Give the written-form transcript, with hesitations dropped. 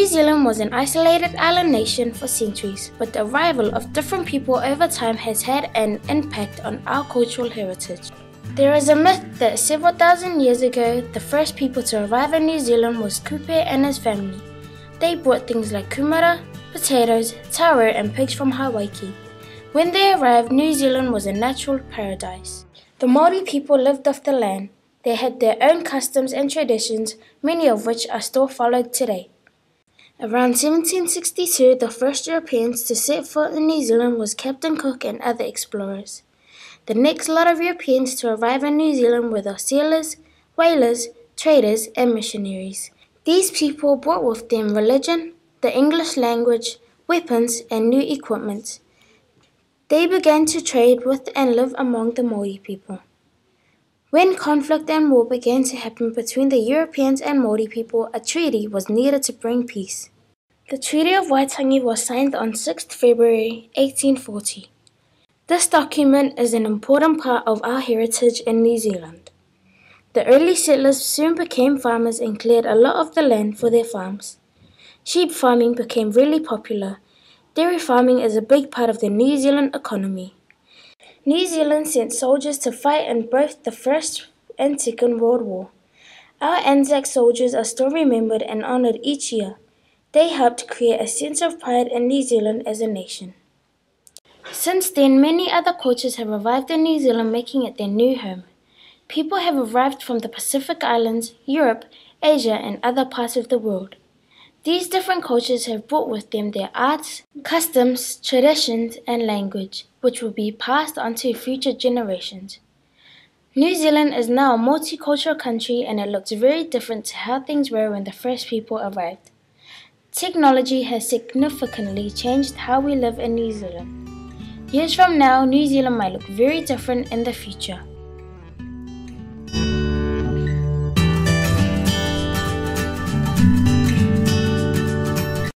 New Zealand was an isolated island nation for centuries, but the arrival of different people over time has had an impact on our cultural heritage. There is a myth that several thousand years ago, the first people to arrive in New Zealand was Kupe and his family. They brought things like kumara, potatoes, taro and pigs from Hawaii. When they arrived, New Zealand was a natural paradise. The Māori people lived off the land. They had their own customs and traditions, many of which are still followed today. Around 1762, the first Europeans to set foot in New Zealand was Captain Cook and other explorers. The next lot of Europeans to arrive in New Zealand were the sailors, whalers, traders, and missionaries. These people brought with them religion, the English language, weapons, and new equipment. They began to trade with and live among the Māori people. When conflict and war began to happen between the Europeans and Māori people, a treaty was needed to bring peace. The Treaty of Waitangi was signed on 6th February 1840. This document is an important part of our heritage in New Zealand. The early settlers soon became farmers and cleared a lot of the land for their farms. Sheep farming became really popular. Dairy farming is a big part of the New Zealand economy. New Zealand sent soldiers to fight in both the First and Second World War. Our Anzac soldiers are still remembered and honoured each year. They helped create a sense of pride in New Zealand as a nation. Since then, many other cultures have arrived in New Zealand, making it their new home. People have arrived from the Pacific Islands, Europe, Asia, and other parts of the world. These different cultures have brought with them their arts, customs, traditions, and language, which will be passed on to future generations. New Zealand is now a multicultural country, and it looks very different to how things were when the first people arrived. Technology has significantly changed how we live in New Zealand. Years from now, New Zealand might look very different in the future.